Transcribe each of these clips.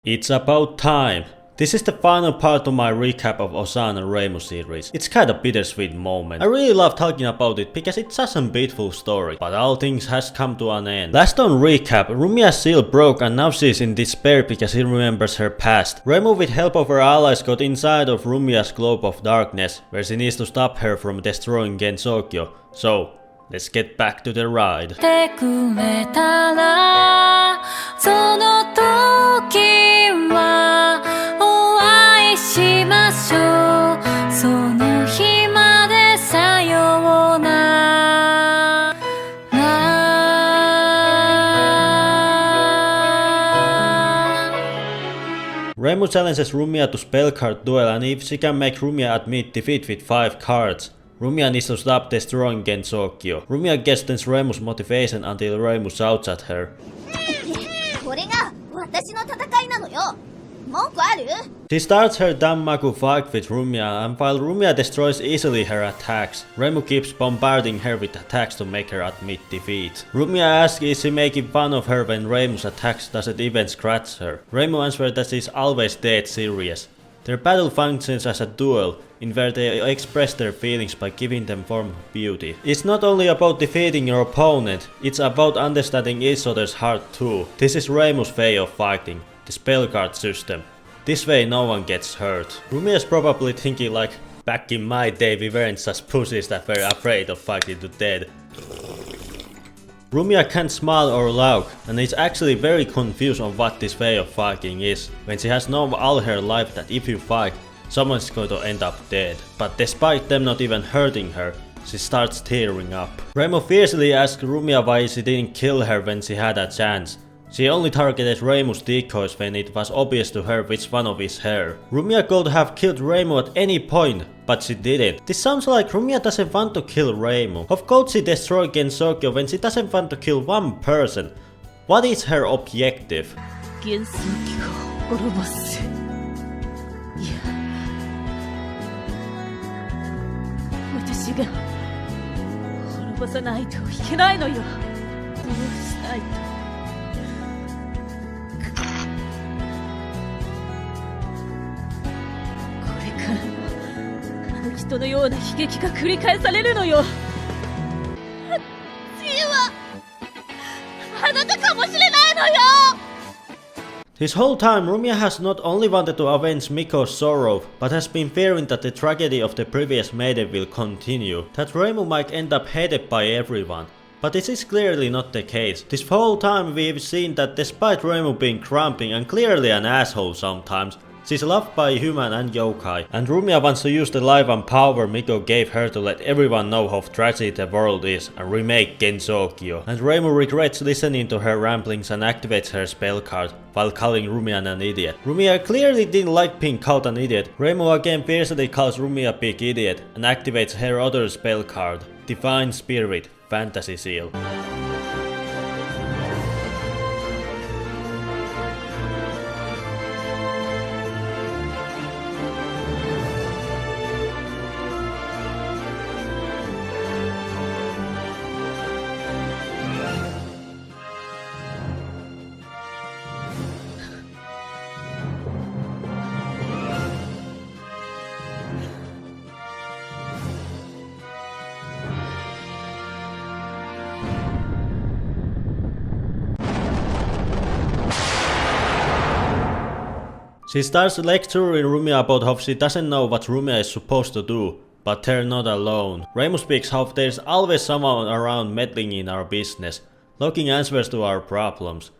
It's about time! This is the final part of my recap of Osan and Reimu series. It's kinda bittersweet moment. I really love talking about it because it's such a beautiful story, but all things has come to an end. Last on recap, Rumia's seal broke and now she's in despair because she remembers her past. Reimu with help of her allies got inside of Rumia's globe of darkness, where she needs to stop her from destroying Gensokyo. So, let's get back to the ride. しましょうその日までさようなら Reimu challenges Rumia to spell card duel, and if she can make Rumia admit defeat with 5 cards, Rumia needs to stop destroying Gensokyo. Rumia gets tense Reimu's motivation until Reimu shouts at her. これが私の戦いなのよ She starts her Danmaku fight with Rumia, and while Rumia destroys easily her attacks, Reimu keeps bombarding her with attacks to make her admit defeat. Rumia asks is she making fun of her when Reimu's attacks doesn't even scratch her. Reimu answers that she's always dead serious. Their battle functions as a duel, in where they express their feelings by giving them form of beauty. It's not only about defeating your opponent, it's about understanding each other's heart too. This is Reimu's way of fighting. The spell card system. This way no one gets hurt. Rumia's probably thinking like, back in my day we weren't such pussies that were afraid of fighting to death. Rumia can't smile or laugh, and is actually very confused on what this way of fighting is, when she has known all her life that if you fight, someone's going to end up dead. But despite them not even hurting her, she starts tearing up. Reimu fiercely asks Rumia why she didn't kill her when she had a chance. She only targeted Reimu's decoys when it was obvious to her which one of his hair. Rumia could have killed Reimu at any point, but she didn't. This sounds like Rumia doesn't want to kill Reimu. Of course she destroyed Gensokyo when she doesn't want to kill one person. What is her objective? This whole time Rumia has not only wanted to avenge Miko's sorrow, but has been fearing that the tragedy of the previous maiden will continue, that Reimu might end up hated by everyone. But this is clearly not the case. This whole time we've seen that despite Reimu being grumpy and clearly an asshole sometimes, she's loved by human and yokai, and Rumia wants to use the life and power Miko gave her to let everyone know how tragic the world is and remake Gensokyo. And Reimu regrets listening to her ramblings and activates her spell card, while calling Rumia an idiot. Rumia clearly didn't like being called an idiot. Reimu again fiercely calls Rumia a big idiot and activates her other spell card, Divine Spirit, Fantasy Seal. She starts lecturing Rumia about how she doesn't know what Rumia is supposed to do, but they're not alone. Reimu speaks how there's always someone around meddling in our business, looking answers to our problems.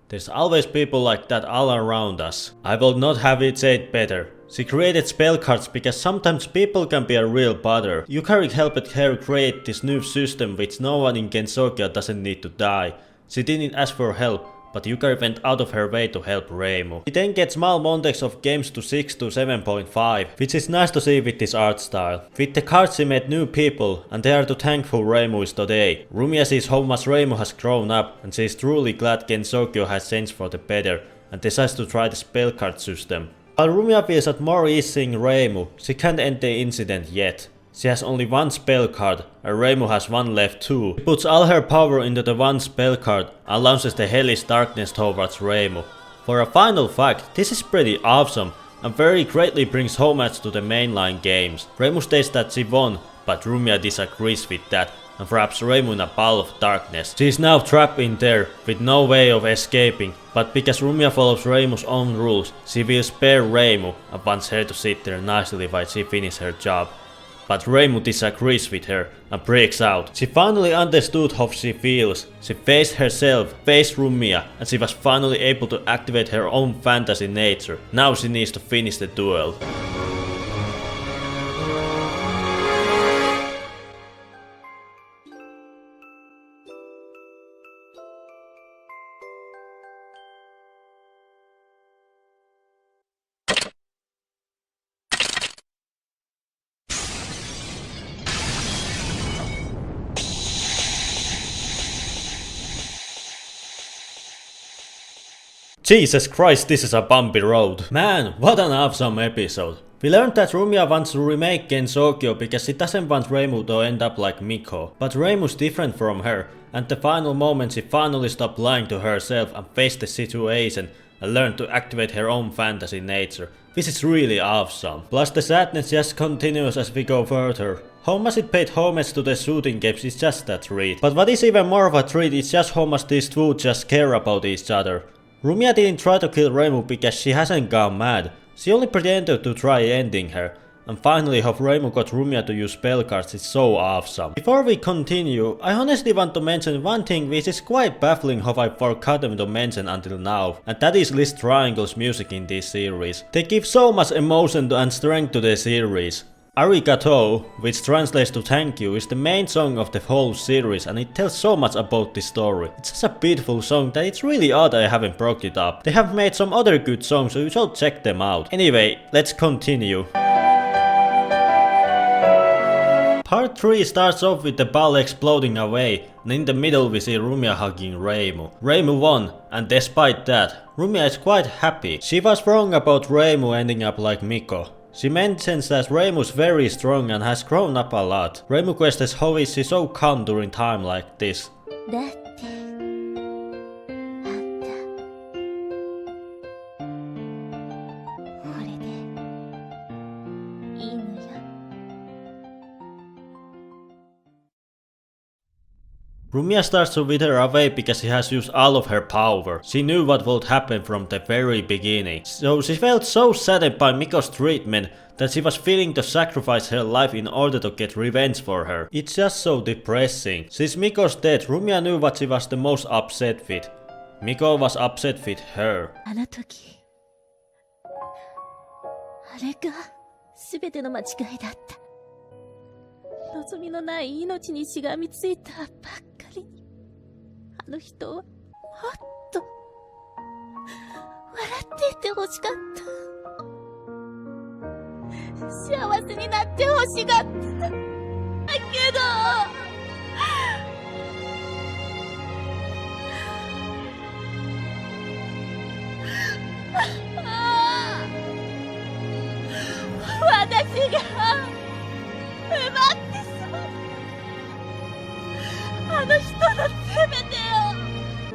There's always people like that all around us. I will not have it said better. She created spell cards because sometimes people can be a real bother. Yukari helped her create this new system which no one in Gensokyo doesn't need to die. She didn't ask for help, but Yukari went out of her way to help Reimu. He then gets small montages of games to 6 to 7.5, which is nice to see with this art style. With the cards she met new people, and they are too thankful Reimu is today. Rumia sees how much Reimu has grown up, and she is truly glad Gensokyo has changed for the better, and decides to try the spell card system. While Rumia feels at more ease seeing Reimu, she can't end the incident yet. She has only one spell card, and ReiReimu has one left too. She puts all her power into the one spell card and launches the hellish darkness towards ReiReimu. For a final fact, this is pretty awesome and very greatly brings homage to the mainline games. Reimu states that she won, but Rumiya disagrees with that, and traps Reimu in a ball of darkness. She is now trapped in there, with no way of escaping, but because Rumiya follows Reimu's own rules, she will spare Reimu and wants her to sit there nicely while she finishes her job. But Reimu disagrees with her and breaks out. She finally understood how she feels. She faced herself, faced Rumiya, and she was finally able to activate her own fantasy nature. Now she needs to finish the duel. Jesus Christ, this is a bumpy road. Man, what an awesome episode. We learned that Rumiya wants to remake Gensokyo because she doesn't want Reimu to end up like Miko. But Reimu's different from her, and the final moment she finally stopped lying to herself and faced the situation and learned to activate her own fantasy nature. This is really awesome. Plus the sadness just continues as we go further. How much it paid homage to the shooting games is just a treat. But what is even more of a treat is just how much these two just care about each other. Rumiya didn't try to kill Reimu because she hasn't gone mad, she only pretended to try ending her. And finally how Reimu got Rumiya to use spell cards is so awesome. Before we continue, I honestly want to mention one thing which is quite baffling how I've forgotten to mention until now, and that is List Triangle's music in this series. They give so much emotion and strength to the series. Arigato, which translates to thank you, is the main song of the whole series and it tells so much about the story. It's such a beautiful song that it's really odd I haven't brought it up. They have made some other good songs, so you should check them out. Anyway, let's continue. Part 3 starts off with the ball exploding away, and in the middle we see Rumiya hugging Reimu. Reimu won, and despite that, Rumiya is quite happy. She was wrong about Reimu ending up like Miko. She mentions that Reimu is very strong and has grown up a lot. Reimu questions how is she so calm during time like this. Rumiya starts to wither away because she has used all of her power. She knew what would happen from the very beginning. So she felt so saddened by Miko's treatment that she was willing to sacrifice her life in order to get revenge for her. It's just so depressing. Since Miko's death, Rumiya knew what she was the most upset with. Miko was upset with her. あの時、あれが全ての間違いだった。望みのない命にしがみついたばっかりに、あの人はもっと笑っていてほしかった。幸せになってほしかった。だけど、私が奪ってしまう。あの人のせめてよ。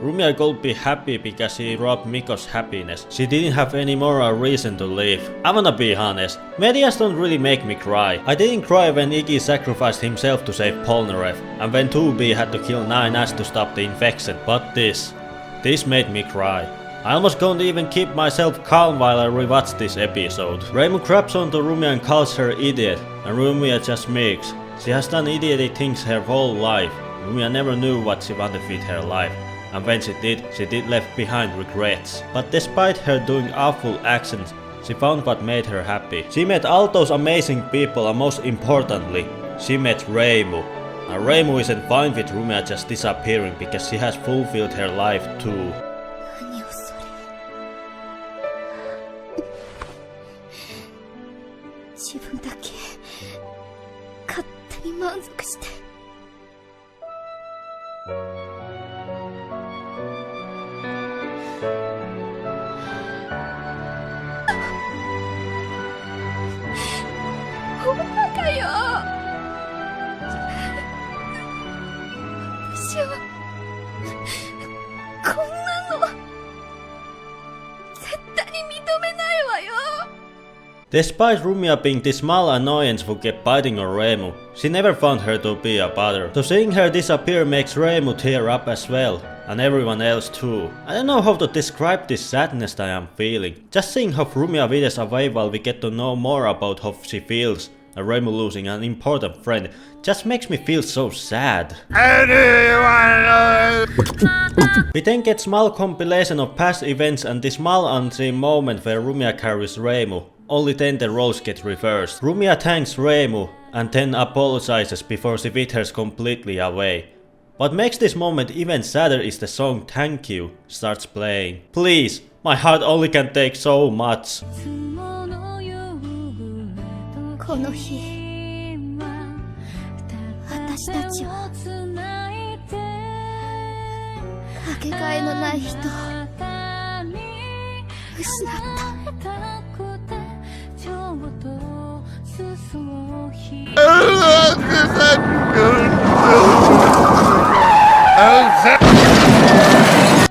Rumiya could be happy because she robbed Miko's happiness. She didn't have any moral reason to live. I wanna be honest, medias don't really make me cry. I didn't cry when Iggy sacrificed himself to save Polnareff, and when 2B had to kill 9S to stop the infection, but this made me cry. I almost couldn't even keep myself calm while I rewatched this episode. Reimu grabs onto Rumiya and calls her idiot, and Rumiya just smirks. She has done idiotic things her whole life. Rumiya never knew what she wanted with her life, and when she did left behind regrets. But despite her doing awful actions, she found what made her happy. She met all those amazing people, and most importantly, she met Reimu. And Reimu isn't fine with Rumiya just disappearing because she has fulfilled her life too. 何をそれ。自分だけ勝手に満足して。おバカよ。私はこんなの Despite Rumia being this small annoyance who kept biting on Reimu, she never found her to be a bother. So seeing her disappear makes Reimu tear up as well, and everyone else too. I don't know how to describe this sadness that I am feeling. Just seeing how Rumia withers away while we get to know more about how she feels, and Reimu losing an important friend, just makes me feel so sad. We then get small compilation of past events and this small unseen moment where Rumia carries Reimu. Only then the roles get reversed. Rumia thanks Reimu and then apologizes before she withers completely away. What makes this moment even sadder is the song Thank You starts playing. Please, my heart only can take so much. この日私たちはかけがえのない人を失った。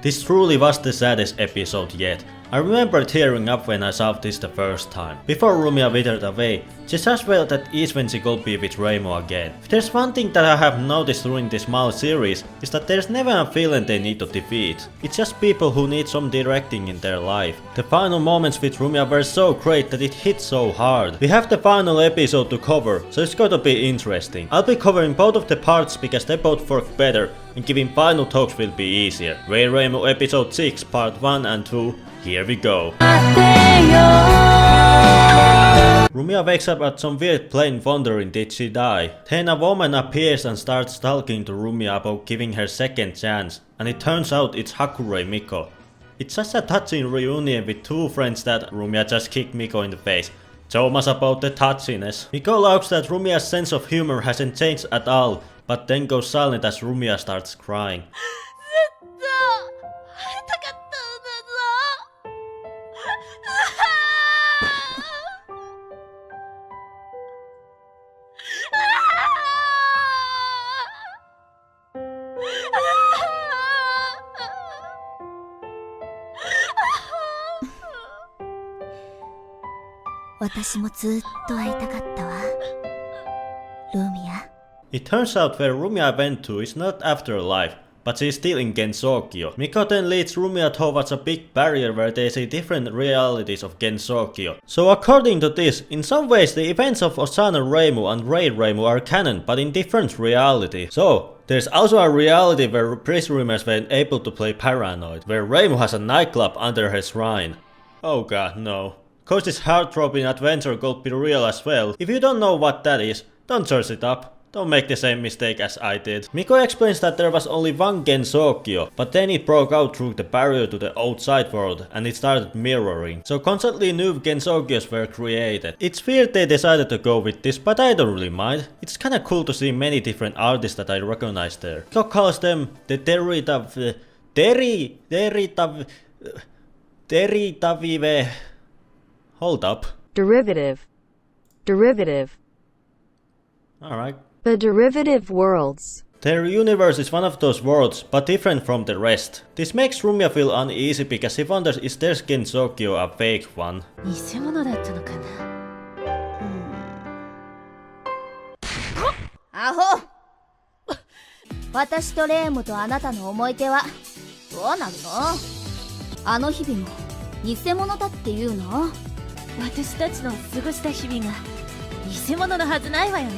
This truly was the saddest episode yet. I remember tearing up when I saw this the first time. Before Rumia withered away, she just felt at ease when she could be with Reimu again. If there's one thing that I have noticed during this small series, is that there's never a villain they need to defeat. It's just people who need some directing in their life. The final moments with Rumia were so great that it hit so hard. We have the final episode to cover, so it's going to be interesting. I'll be covering both of the parts because they both work better, and giving final talks will be easier. ReiReimu episode 6 part 1 and 2. Here we go. Rumia wakes up at some weird plane wondering did she die. Then a woman appears and starts talking to Rumia about giving her second chance, and it turns out it's Hakurei Miko. It's such a touching reunion with two friends that Rumia just kicked Miko in the face. So much about the touchiness. Miko laughs that Rumia's sense of humor hasn't changed at all, but then goes silent as Rumia starts crying. It turns out where Rumia went to is not afterlife, but she's still in Gensokyo. Miko then leads Rumia towards a big barrier where they see different realities of Gensokyo. So according to this, in some ways the events of Osana Reimu and ReiReimu are canon, but in different reality. So there's also a reality where prisoners were able to play Paranoid, where Reimu has a nightclub under her shrine. Oh god, no. Cause this heart-throbbing adventure could be real as well. If you don't know what that is, don't search it up. Don't make the same mistake as I did. Miko explains that there was only one Gensokyo, but then it broke out through the barrier to the outside world and it started mirroring. So constantly new Gensokyos were created. It's weird they decided to go with this, but I don't really mind. It's kinda cool to see many different artists that I recognize there. Miko calls them the Deritavive. Hold up. Derivative. Alright. The derivative worlds. Their universe is one of those worlds, but different from the rest. This makes Rumia feel uneasy because he wonders is their Gensokyo a fake one. 偽物だったのかな。アホ。私とレイムとあなたの思い出はどうなるの？あの日々も偽物だっていうの？私たちの過ごした日々が偽物のはずないわよね。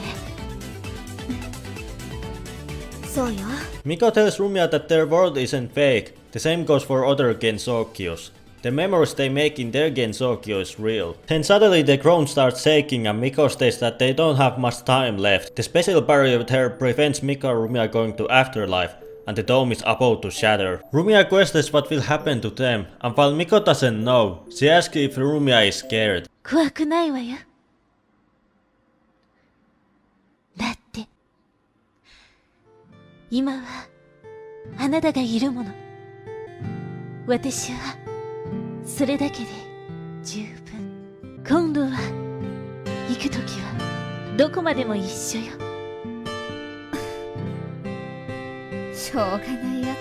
そうよ。Miko tells Rumia that their world isn't fake. The same goes for other Gensokyos. The memories they make in their Gensokyo is real. Then suddenly the ground starts shaking and Miko states that they don't have much time left. The special barrier there prevents Miko and Rumia going to afterlife, and the dome is about to shatter. Rumia questions what will happen to them, and while Miko doesn't know, she asks if Rumia is scared. 怖くないわよ。だって今はあなたがいるもの。私はそれだけで十分。今度は行くときはどこまでも一緒よ。しょうがないやつ。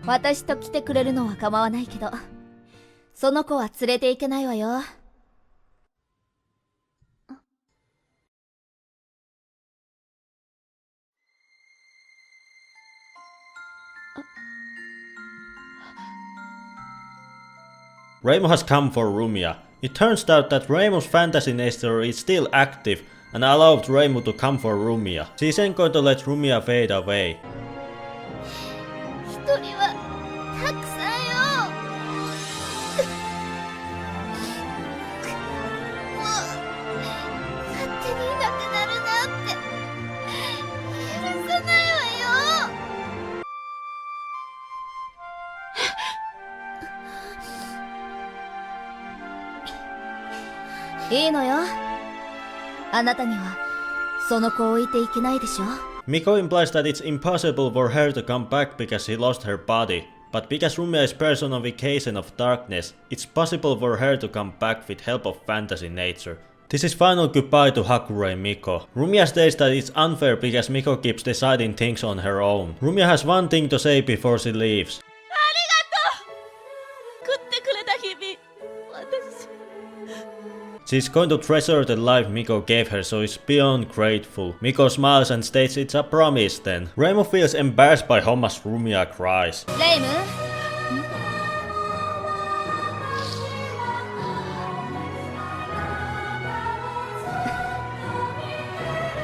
私と来てくれるのは構わないけど、その子は連れて行けないわよ。Reimu has come for Rumia. It turns out that Reimu's fantasy nature is still active and allowed Reimu to come for Rumia. She isn't going to let Rumia fade away. 一人はたくさんよ。もう勝手にいなくなるなんて許さないわよ。いいのよ。あなたにはその子を置いていけないでしょ。Miko implies that it's impossible for her to come back because she lost her body, but because Rumia is personification of darkness, it's possible for her to come back with help of fantasy nature. This is final goodbye to Hakurei Miko. Rumia states that it's unfair because Miko keeps deciding things on her own. Rumia has one thing to say before she leaves. 食ってくれた日々、私 She's going to treasure the life Miko gave her, so it's beyond grateful. Miko smiles and states it's a promise then. Reimu feels embarrassed by how much Rumia cries. レイム、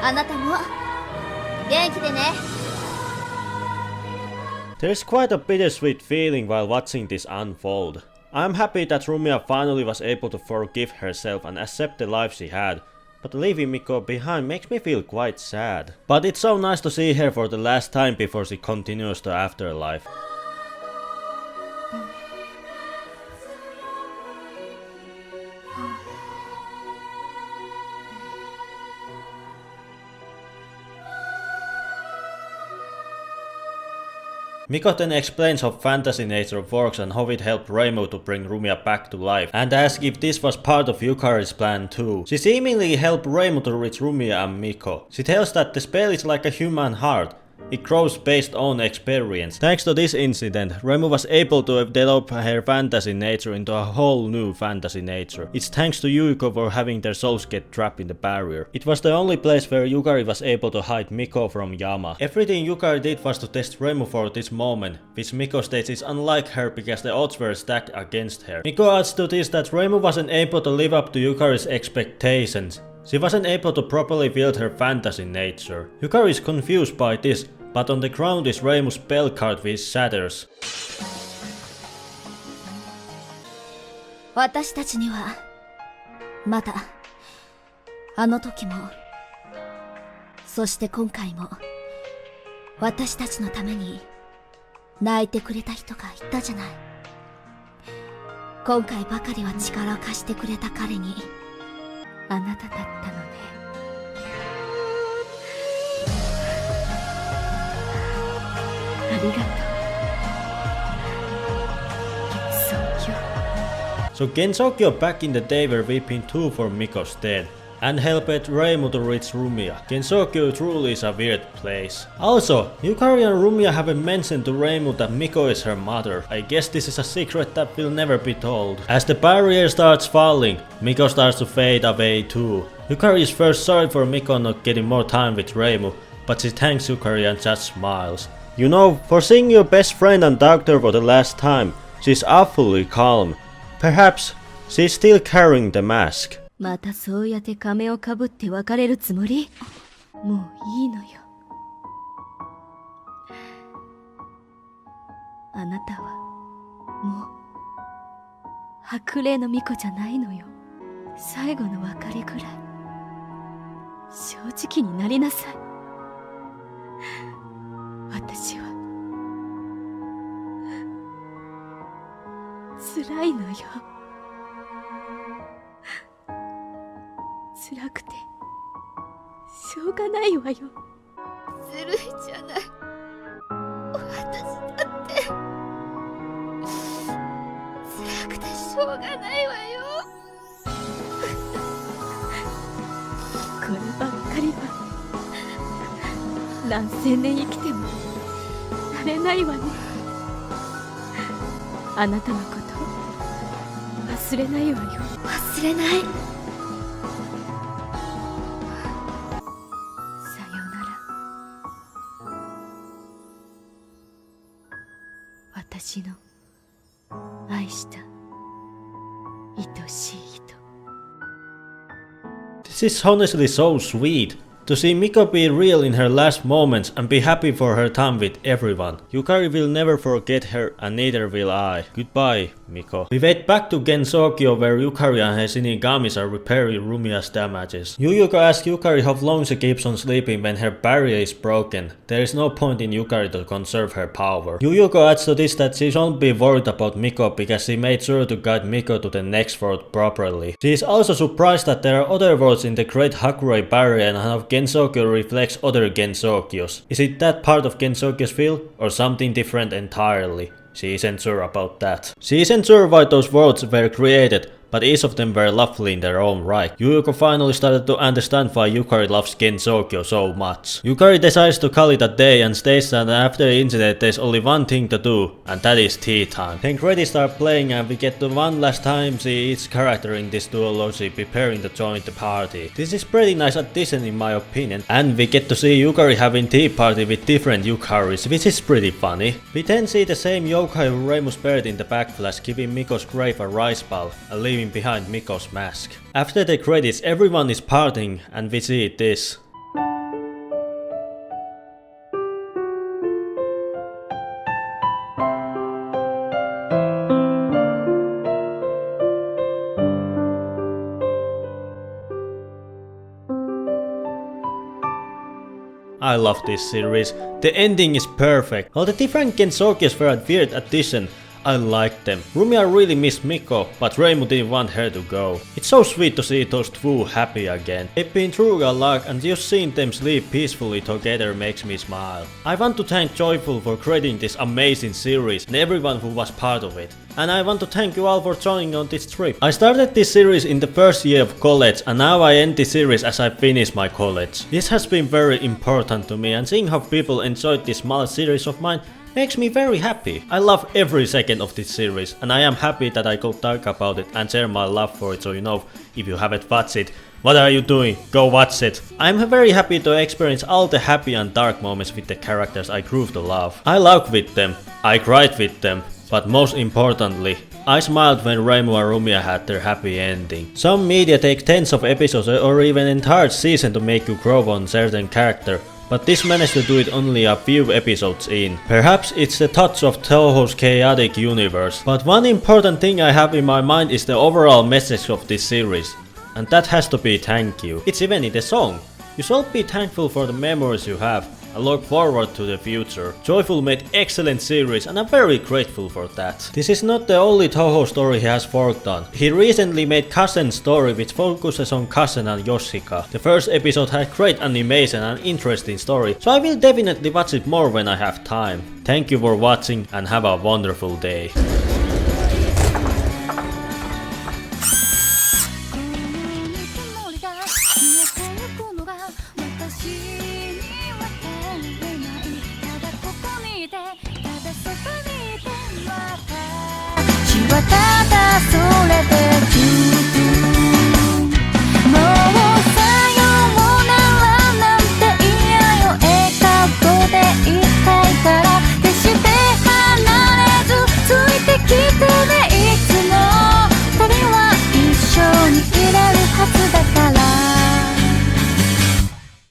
あなたも元気でね。There's quite a bittersweet feeling while watching this unfold. I'm happy that Rumia finally was able to forgive herself and accept the life she had, but leaving Miko behind makes me feel quite sad. But it's so nice to see her for the last time before she continues the afterlife. Miko then explains how fantasy nature works and how it helped Reimu to bring Rumia back to life, and asks if this was part of Yukari's plan too. She seemingly helped Reimu to reach Rumia and Miko. She tells that the spell is like a human heart. It grows based on experience. Thanks to this incident, Reimu was able to develop her fantasy nature into a whole new fantasy nature. It's thanks to Yuiko for having their souls get trapped in the barrier. It was the only place where Yukari was able to hide Miko from Yama. Everything Yukari did was to test Reimu for this moment, which Miko states is unlike her because the odds were stacked against her. Miko adds to this that Reimu wasn't able to live up to Yukari's expectations. She wasn't able to properly wield her fantasy nature. Yukari is confused by this, but on the ground is Reimu's spell card which shatters. 私たちにはまだあの時も、そして今回も私たちのために泣いてくれた人がいたじゃない。今回ばかりは力を貸してくれた彼にあなただったのね。ありがとう。So Gensokyo back in the day were weeping too for Miko's death, and helped Reimu to reach Rumia. Gensokyo truly is a weird place. Also, Yukari and Rumia haven't mentioned to Reimu that Miko is her mother. I guess this is a secret that will never be told. As the barrier starts falling, Miko starts to fade away too. Yukari is first sorry for Miko not getting more time with Reimu, but she thanks Yukari and just smiles. You know, for seeing your best friend and doctor for the last time, she's awfully calm. Perhaps she's still carrying the mask. またそうやって仮面をかぶって別れるつもり？もういいのよ。あなたはもう白麗の巫女じゃないのよ。最後の別れぐらい正直になりなさい。私は辛いのよ。辛くてしょうがないわよ。ずるいじゃない。私だって辛くてしょうがないわよ。こればっかりは何千年生きても慣れないわね。あなたのこと忘れないわよ。忘れない。さようなら。私の愛した愛しい人。 This is honestly so sweet. To see Miko be real in her last moments and be happy for her time with everyone. Yukari will never forget her and neither will I. Goodbye, Miko. We wait back to Gensokyo where Yukari and her Shinigamis are repairing Rumia's damages. Yuyuko asks Yukari how long she keeps on sleeping when her barrier is broken. There is no point in Yukari to conserve her power. Yuyuko adds to this that she shouldn't be worried about Miko because she made sure to guide Miko to the next world properly. She is also surprised that there are other worlds in the Great Hakurei barrier and how Gensokyo reflects other Gensokyos. Is it that part of Gensokyo's field or something different entirely? She isn't sure about that. She isn't sure why those worlds were created, but each of them were lovely in their own right. Yuyuko finally started to understand why Yukari loves Gensokyo so much. Yukari decides to call it a day and states that after the incident there's only one thing to do, and that is tea time. Then credits start playing and we get to one last time see each character in this duology preparing to join the party. This is pretty nice addition in my opinion, and we get to see Yukari having tea party with different Yukaris, which is pretty funny. We then see the same yokai who Reimu spared in the backflash giving Miko's grave a rice ball and leaving behind Miko's mask. After the credits everyone is partying and we see this. I love this series. The ending is perfect. All the different Gensokyos were a weird addition. I liked them. Rumia really missed Miko, but Reimu didn't want her to go. It's so sweet to see those two happy again. They've been through a lot and just seeing them sleep peacefully together makes me smile. I want to thank Joyful for creating this amazing series and everyone who was part of it. And I want to thank you all for joining on this trip. I started this series in the first year of college and now I end this series as I finish my college. This has been very important to me and seeing how people enjoyed this small series of mine makes me very happy. I love every second of this series and I am happy that I could talk about it and share my love for it, so you know, if you haven't watched it, what are you doing? Go watch it. I'm very happy to experience all the happy and dark moments with the characters I grew to love. I laughed with them, I cried with them, but most importantly, I smiled when Reimu and Rumia had their happy ending. Some media take tens of episodes or even entire season to make you grow on certain character, but this managed to do it only a few episodes in. Perhaps it's the touch of Touhou's chaotic universe. But one important thing I have in my mind is the overall message of this series. And that has to be thank you. It's even in the song. You should be thankful for the memories you have and look forward to the future. Joyful made excellent series and I'm very grateful for that. This is not the only Touhou story he has worked on. He recently made Kasen's story which focuses on Kasen and Yoshika. The first episode had great animation and interesting story, so I will definitely watch it more when I have time. Thank you for watching and have a wonderful day.